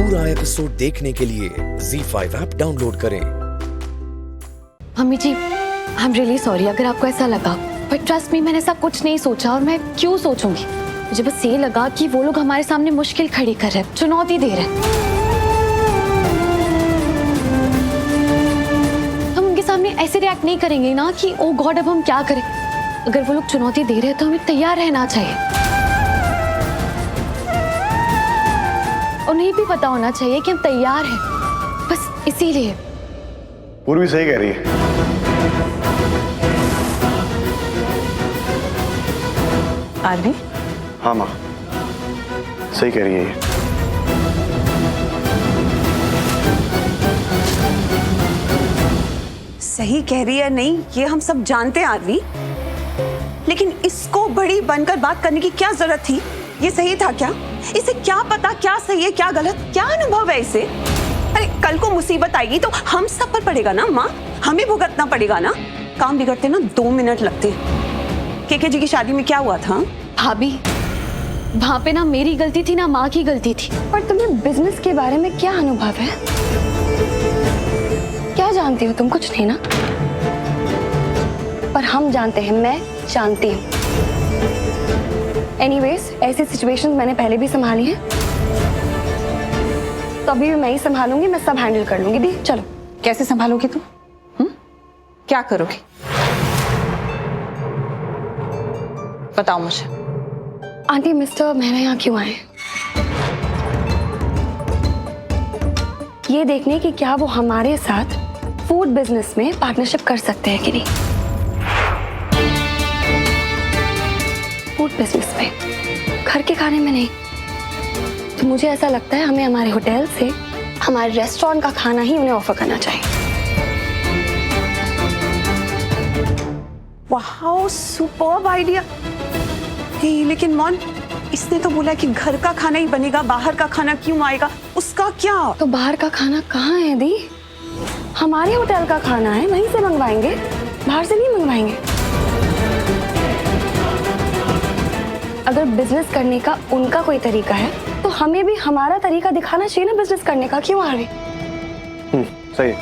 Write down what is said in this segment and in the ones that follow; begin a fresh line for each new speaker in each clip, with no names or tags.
पूरा एपिसोड देखने के लिए ZEE5 ऐप डाउनलोड करें।
Mummy ji, I am really sorry अगर आपको ऐसा लगा, बट ट्रस्ट मी मैंने ऐसा कुछ नहीं सोचा और मैं क्यों सोचूंगी। मुझे बस ये लगा कि वो लोग हमारे सामने मुश्किल खड़ी कर रहे हैं, चुनौती दे रहे हैं। हम उनके सामने ऐसे रिएक्ट नहीं करेंगे ना कि ओ गॉड अब हम क्या करें। अगर वो लोग चुनौती दे रहे हैं तो हमें तैयार रहना चाहिए। उन्हें भी पता होना चाहिए कि हम तैयार हैं, बस इसीलिए।
पूर्वी सही कह रही है।
आरवी?
हाँ माँ, सही कह रही है ये।
सही कह रही है नहीं, ये हम सब जानते हैं आरवी, लेकिन इसको बड़ी बनकर बात करने की क्या जरूरत थी? ये सही था क्या? इसे क्या पता क्या सही है क्या गलत? क्या अनुभव है इसे? अरे कल को मुसीबत आएगी तो हम सब पर पड़ेगा ना माँ, हमें भुगतना पड़ेगा ना। काम बिगड़ते ना 2 मिनट लगते। केके जी की शादी में क्या हुआ था?
भाभी, वहां पे ना मेरी गलती थी ना माँ की गलती थी।
पर तुम्हें बिजनेस के बारे में क्या अनुभव है? क्या जानती हो तुम? कुछ नहीं ना। पर हम जानते हैं, मैं जानती हूँ। एनीवेज, ऐसी सिचुएशंस मैंने पहले भी संभाली हैं, तो अभी भी मैं ही संभालूंगी, मैं सब हैंडल कर लूंगी। दी चलो।
कैसे संभालोगी तुम? क्या करोगी? बताओ मुझे।
आंटी, मिस्टर मेहरा यहाँ क्यों आए? ये देखने कि क्या वो हमारे साथ फूड बिजनेस में पार्टनरशिप कर सकते हैं कि नहीं। फूड बिजनेस में, घर के खाने में नहीं। तो मुझे ऐसा लगता है हमें हमारे होटल से हमारे रेस्टोरेंट का खाना ही उन्हें ऑफर करना चाहिए।
Wow, superb idea. लेकिन मॉन, इसने तो बोला कि घर का खाना ही बनेगा, बाहर का खाना क्यों आएगा? उसका क्या?
तो बाहर का खाना कहाँ है दी? हमारे होटल का खाना है, वहीं से मंगवाएंगे, बाहर से नहीं मंगवाएंगे। अगर बिजनेस करने का उनका कोई तरीका है तो हमें भी हमारा तरीका दिखाना चाहिए ना बिजनेस करने का। क्यों आ रही?
सही।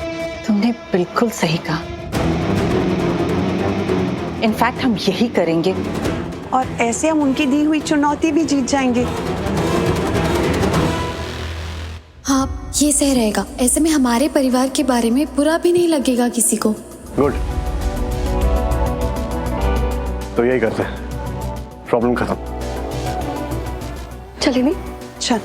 तुमने बिल्कुल सही कहा। इनफैक्ट हम यही करेंगे
और ऐसे हम उनकी दी हुई चुनौती भी जीत जाएंगे।
हाँ, ये सही रहेगा। ऐसे में हमारे परिवार के बारे में बुरा भी नहीं लगेगा किसी को।
गुड, तो यही करते हैं, प्रॉब्लम खत्म।
चलिए दी।
चल।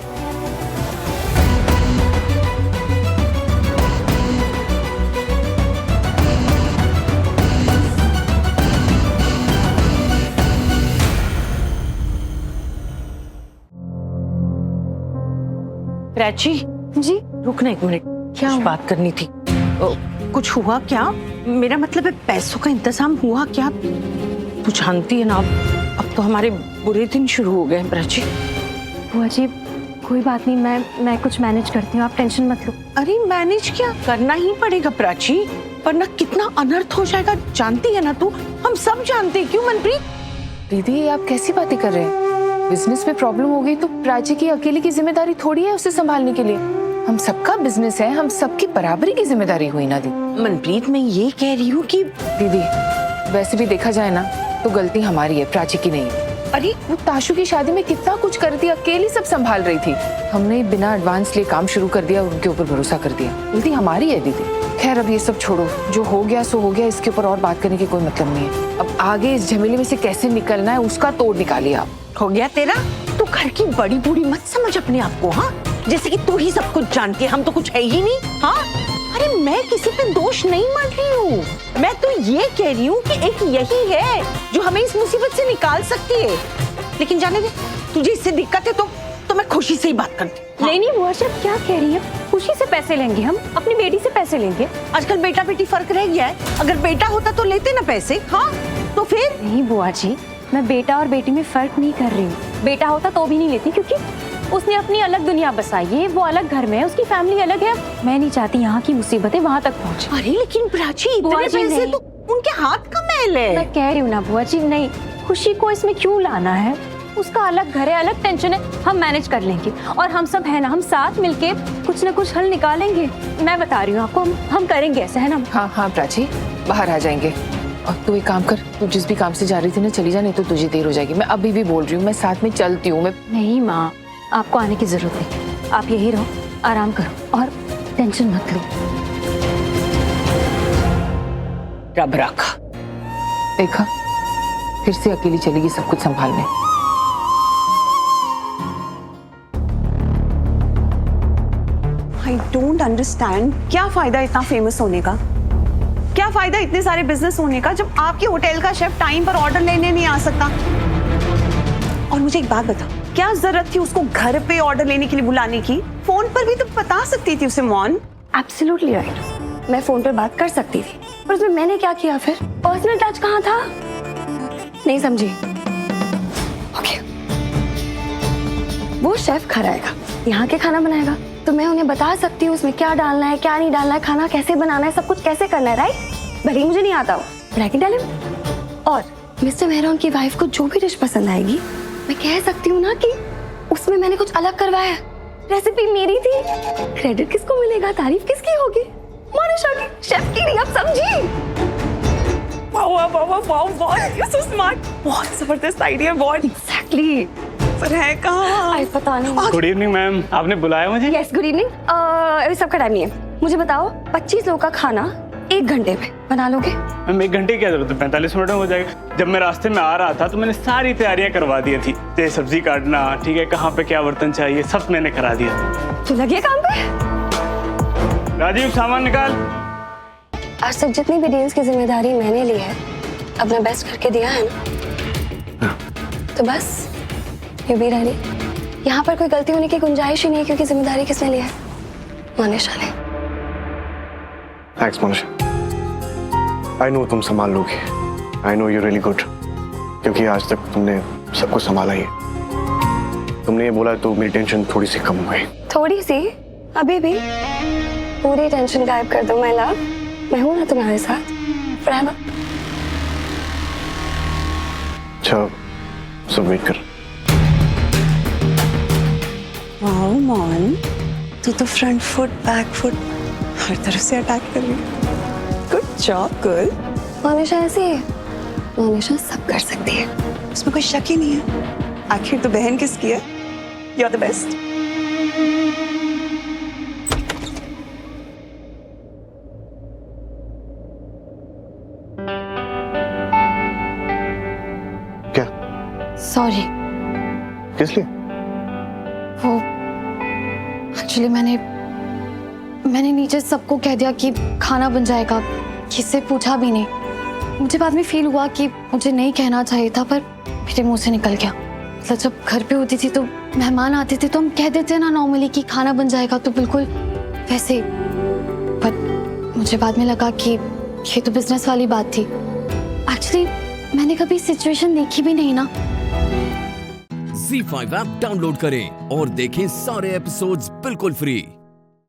प्राची
जी
रुकना 1 मिनट, क्या बात करनी थी। कुछ हुआ क्या? मेरा मतलब है पैसों का इंतजाम हुआ क्या? तू जानती है ना, अब तो हमारे बुरे दिन शुरू हो गए। प्राची,
बुआ जी कोई बात नहीं, मैं कुछ मैनेज करती हूँ, आप टेंशन मत लो।
अरे मैनेज क्या, करना ही पड़ेगा प्राची, वरना कितना अनर्थ हो जाएगा। जानती है ना तू, हम सब जानते हैं। क्यों मनप्रीत?
दीदी आप कैसी बातें कर रहे हैं? बिजनेस में प्रॉब्लम हो गई तो प्राची की अकेले की जिम्मेदारी थोड़ी है उसे संभालने के लिए। हम सबका बिजनेस है, हम सबकी बराबरी की जिम्मेदारी हुई ना दी।
मनप्रीत मैं ये कह रही हूँ कि
दीदी वैसे भी देखा जाए ना तो गलती हमारी है, प्राची की नहीं है। अरे वो ताशु की शादी में कितना कुछ करती, अकेली सब संभाल रही थी। हमने बिना एडवांस लिए काम शुरू कर दिया और उनके ऊपर भरोसा कर दिया। गलती हमारी है दीदी। खैर अब ये सब छोड़ो, जो हो गया सो हो गया, इसके ऊपर और बात करने की कोई मतलब नहीं है। अब आगे इस झमेले में से कैसे निकलना है उसका तोड़ निकालिए आप।
हो गया तेरा? तू घर की बड़ी बूढ़ी मत समझ अपने आप को, हाँ? जैसे कि तू ही सब कुछ जानती है, हम तो कुछ है ही नहीं। हाँ, अरे मैं किसी पे दोष नहीं मान रही हूँ, मैं तो ये कह रही हूँ कि एक यही है जो हमें इस मुसीबत से निकाल सकती है। लेकिन जाने दे, तुझे इससे दिक्कत है तो मैं खुशी से ही बात करती हूँ।
नहीं नहीं बुआ जी, आप क्या कह रही है? खुशी से पैसे लेंगे हम, अपनी बेटी से पैसे लेंगे।
आजकल बेटा बेटी फर्क रह गया है। अगर बेटा होता तो लेते ना पैसे। हाँ तो फिर?
नहीं बुआ जी, मैं बेटा और बेटी में फर्क नहीं कर रही हूँ। बेटा होता तो भी नहीं लेती, क्योंकि उसने अपनी अलग दुनिया बसाई है, वो अलग घर में है, उसकी फैमिली अलग है। मैं नहीं चाहती यहाँ की मुसीबतें वहाँ तक पहुँचे।
अरे लेकिन प्राची, इतने पैसे तो उनके हाथ का मैल है।
मैं कह रही हूँ ना बुआ जी, नहीं, खुशी को इसमें क्यों लाना है? उसका अलग घर है, अलग टेंशन है, हम मैनेज कर लेंगे। और हम सब है ना, हम साथ मिलके कुछ ना कुछ हल निकालेंगे। मैं बता रही हूँ आपको, हम करेंगे ऐसा, है ना?
हाँ हाँ प्राची, बाहर आ जाएंगे। और तू एक काम कर, तू जिस भी काम से जा रही थी ना चली जा, नहीं तो तुझे देर हो जाएगी। मैं अभी भी बोल रही हूँ, मैं साथ में चलती हूँ। मैं
नहीं माँ, आपको आने की जरूरत नहीं, आप यही रहो, आराम करो और टेंशन मत लो।
रब रखा।
देखा, फिर से अकेली चलेगी सब कुछ संभालने।
आई डोंट अंडरस्टैंड, क्या फायदा इतना फेमस होने का? क्या फायदा इतने सारे बिजनेस होने का जब आपके होटल का शेफ टाइम पर ऑर्डर लेने नहीं आ सकता? और मुझे एक बात बता, क्या जरूरत थी उसको घर पे ऑर्डर लेने के लिए बुलाने की? फोन पर भी तो बता सकती थी उसे मॉन।
एब्सोल्युटली राइट, मैं फोन पर बात कर सकती थी, पर उसमें मैंने क्या किया फिर? पर्सनल टच कहाँ था? नहीं समझी? ओके, वो शेफ घर आएगा, यहाँ के खाना बनाएगा, तो मैं उन्हें बता सकती हूँ उसमें क्या डालना है, क्या नहीं डालना है, खाना कैसे बनाना है, सब कुछ कैसे करना है, राइट? भले ही मुझे नहीं आता हो, but I can tell him। और मिस्टर मेहरा उनकी वाइफ को जो भी डिश पसंद आएगी, मैं कह सकती हूँ ना कि उसमें मैंने कुछ अलग करवाया, रेसिपी मेरी थी, क्रेडिट किसको मिलेगा, तारीफ किसकी होगी? मोनिशा की, शेफ की नहीं, आप समझी?
Wow wow wow wow wow, you so smart, बहुत जबरदस्त आइडिया, बहुत।
एग्जैक्टली।
पर है कहाँ?
आई पता नहीं।
गुड इवनिंग मैम, आपने बुलाया मुझे?
Yes, good evening. अभी सबका टाइम नहीं है, मुझे बताओ 25 लोगों का खाना 1 घंटे में बना लोगे?
मैम 1 घंटे की क्या जरूरत है, 45 मिनट में हो जाएगा। जब मैं रास्ते में आ रहा था तो मैंने सारी तैयारियां करवा दी थी, जैसे सब्जी काटना, ठीक है, कहाँ पे क्या बर्तन चाहिए, सब मैंने करा दिया।
तो लगे काम पे?
राजीव सामान निकाल।
आज तक जितनी भी डील्स की जिम्मेदारी मैंने ली है, अपना बेस्ट करके दिया है ना, तो बस यू बी रेडी। यहाँ पर कोई गलती होने की गुंजाइश ही नहीं है, क्योंकि जिम्मेदारी किसने ली है? मोनिशा ने।
थैंक्स मोनिशा, आई नो तुम संभाल लोगे, I know you really good, क्योंकि आज तक तुमने सब कुछ संभाला ही। तुमने ये बोला तो मेरी टेंशन थोड़ी सी कम हो गई।
थोड़ी सी? अभी भी? पूरी टेंशन गायब कर दो माय लव, मैं हूं ना तुम्हारे साथ forever।
अच्छा, सब वेट कर।
वाओ मॉन, तू तो फ्रंट फुट बैक फुट हर तरफ से अटैक कर रही है। Good job girl.
मोनिशा ऐसी है, मोनिशा सब कर सकती है।
उसमें कोई शक ही नहीं है, आखिर तो बहन किसकी है? You are the best.
क्या?
सॉरी।
किस लिए?
वो एक्चुअली मैंने नीचे सबको कह दिया कि खाना बन जाएगा, किससे पूछा भी नहीं। मुझे बाद में फील हुआ कि मुझे नहीं कहना चाहिए था, पर मेरे मुंह से निकल गया। मतलब जब घर पे होती थी तो मेहमान आते थे तो हम कह देते ना नॉर्मली कि खाना बन जाएगा, तो बिल्कुल वैसे ही। पर मुझे बाद में लगा कि ये तो बिजनेस वाली बात थी। एक्चुअली मैंने कभी सिचुएशन देखी भी नहीं ना।
Z5 ऐप डाउनलोड करें और देखें सारे एपिसोड्स बिल्कुल फ्री।